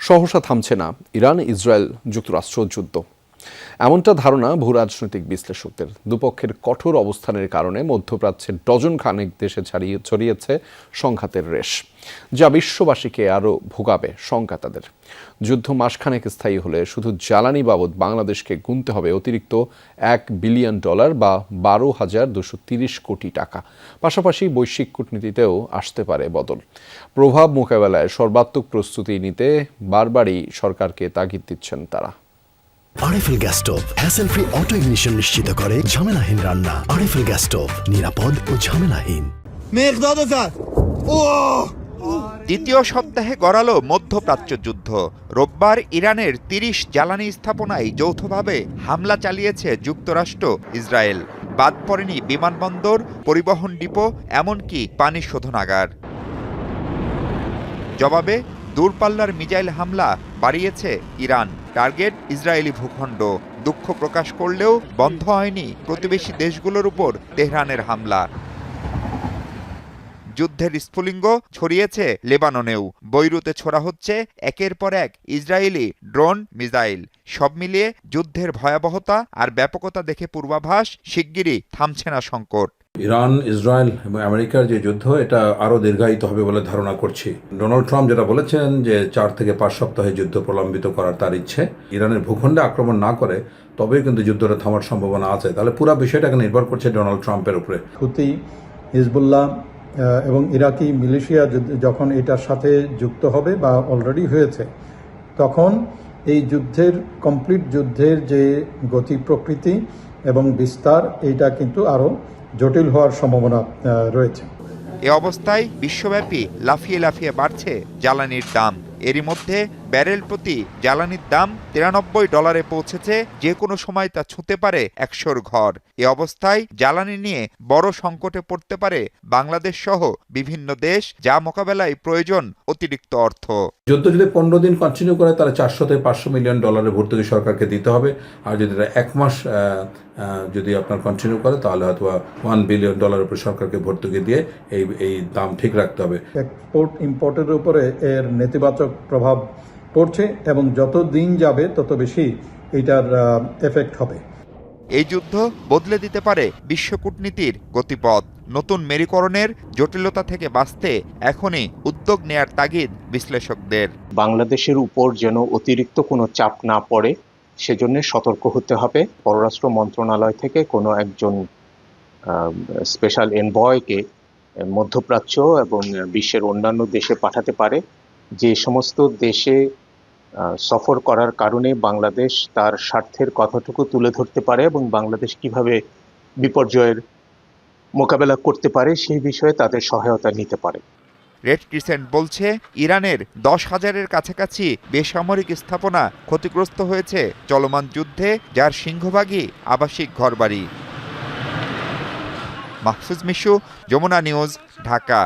সহসা থামছে না ইরান ইসরায়েল যুক্তরাষ্ট্র যুদ্ধ, এমনটা ধারণা ভূরাজনৈতিক বিশ্লেষকদের। দুপক্ষের কঠোর অবস্থানের কারণে মধ্যপ্রাচ্যের ডজন খানেক দেশে ছড়িয়েছে সংঘাতের রেশ, যা বিশ্ববাসীকে আরও ভোগাবে শঙ্কা তাদের। যুদ্ধ মাসখানেক স্থায়ী হলে শুধু জ্বালানি বাবদ বাংলাদেশকে গুনতে হবে অতিরিক্ত $1 বিলিয়ন বা 12,230 কোটি টাকা। পাশাপাশি বৈশ্বিক কূটনীতিতেও আসতে পারে বদল। প্রভাব মোকাবেলায় সর্বাত্মক প্রস্তুতি নিতে বারবারই সরকারকে তাগিদ দিচ্ছেন তারা। RFL gas stove hassle free auto ignition নিশ্চিত করে ঝামেলাহীন রান্না। আরএফএল গ্যাস স্টোভ নিরাপদ ও ঝামেলাহীন। দ্বিতীয় সপ্তাহে গড়ালো মধ্যপ্রাচ্য যুদ্ধ। রোববার ইরানের 30 জ্বালানি স্থাপনায় যৌথভাবে হামলা চালিয়েছে যুক্তরাষ্ট্র ইসরায়েল। বাদ পড়েনি বিমানবন্দর, পরিবহন ডিপো, এমনকি পানি শোধনাগার। জবাবে দূরপাল্লার মিসাইল হামলা বাড়িয়েছে ইরান। টার্গেট ইসরায়েলি ভূখণ্ড। দুঃখ প্রকাশ করলেও বন্ধ হয়নি প্রতিবেশী দেশগুলোর উপর তেহরানের হামলা। যুদ্ধের স্ফুলিঙ্গ ছড়িয়েছে লেবাননেও। বৈরুতে ছোড়া হচ্ছে একের পর এক ইসরায়েলি ড্রোন, মিসাইল। সব মিলিয়ে যুদ্ধের ভয়াবহতা আর ব্যাপকতা দেখে পূর্বাভাস, শিগগিরই থামছে না সংকট। ইরান, ইসরায়েল এবং আমেরিকার যে যুদ্ধ, এটা আরও দীর্ঘায়িত হবে বলে ধারণা করছি। ডোনাল্ড ট্রাম্প যেটা বলেছেন যে 4 থেকে 5 সপ্তাহে যুদ্ধ প্রলম্বিত করার তার ইচ্ছে। ইরানের ভূখণ্ডে আক্রমণ না করে তবেই কিন্তু যুদ্ধটা থামার সম্ভাবনা আছে। তাহলে পুরো বিষয়টাকে নির্ভর করছে ডোনাল্ড ট্রাম্পের উপরে। হুতি, হিজবুল্লাহ এবং ইরাকি মিলিশিয়া যখন এটার সাথে যুক্ত হবে বা অলরেডি হয়েছে, তখন এই যুদ্ধের কমপ্লিট যুদ্ধের যে গতি প্রকৃতি এবং বিস্তার, এইটা কিন্তু আরও জটিল হওয়ার সম্ভাবনা রয়েছে। এ অবস্থায় বিশ্বব্যাপী লাফিয়ে লাফিয়ে বাড়ছে জ্বালানির দাম। এরই মধ্যে ব্যারেল প্রতি জ্বালানির দাম $93 পৌঁছেছে। যে কোনো সময় তা ছুঁতে পারে 100-র ঘর। এ অবস্থায় জ্বালানি নিয়ে বড় সংকটে পড়তে পারে বাংলাদেশ সহ বিভিন্ন দেশ, যা মোকাবেলায় প্রয়োজন অতিরিক্ত অর্থ। যুদ্ধ যদি 15 দিন কন্টিনিউ করে তাহলে $400 থেকে $500 মিলিয়ন ভর্তুকি সরকারকে দিতে হবে। আর যদি এটা 1 মাস যদি আপনার কন্টিনিউ করে তাহলে হয়তো $1 বিলিয়ন উপর সরকারকে ভর্তুকি দিয়ে এই দাম ঠিক রাখতে হবে। এক্সপোর্ট ইম্পোর্টের উপরে এর নেতিবাচক প্রভাব পড়ছে এবং যত দিন যাবে তত বেশি এটার এফেক্ট হবে। এই যুদ্ধ বদলে দিতে পারে বিশ্ব কূটনীতির গতিপথ। নতুন মেরুকরণের জটিলতা থেকে বাঁচতে এখনই উদ্যোগ নেয়ার তাগিদ বিশ্লেষকদের। বাংলাদেশের উপর যেন অতিরিক্ত কোনো চাপ না পড়ে, সেজন্য সতর্ক হতে হবে। পররাষ্ট্র মন্ত্রণালয় থেকে কোনো একজন স্পেশাল এনভয়কে মধ্যপ্রাচ্য এবং বিশ্বের অন্যান্য দেশে পাঠাতে পারে, যে সমস্ত দেশে সফর করার কারণে বাংলাদেশ তার স্বার্থের কথাটুকু তুলে ধরতে পারে এবং বাংলাদেশ কিভাবে বিপর্যয়ের মোকাবেলা করতে পারে সেই বিষয়ে তাদের সহায়তা নিতে পারে। রেড ক্রিসেন্ট বলছে, ইরানের 10,000-এর কাছাকাছি বেসামরিক স্থাপনা ক্ষতিগ্রস্ত হয়েছে চলমান যুদ্ধে, যার সিংহভাগই আবাসিক ঘরবাড়ি। মাহফুজ মিশু, যমুনা নিউজ, ঢাকা।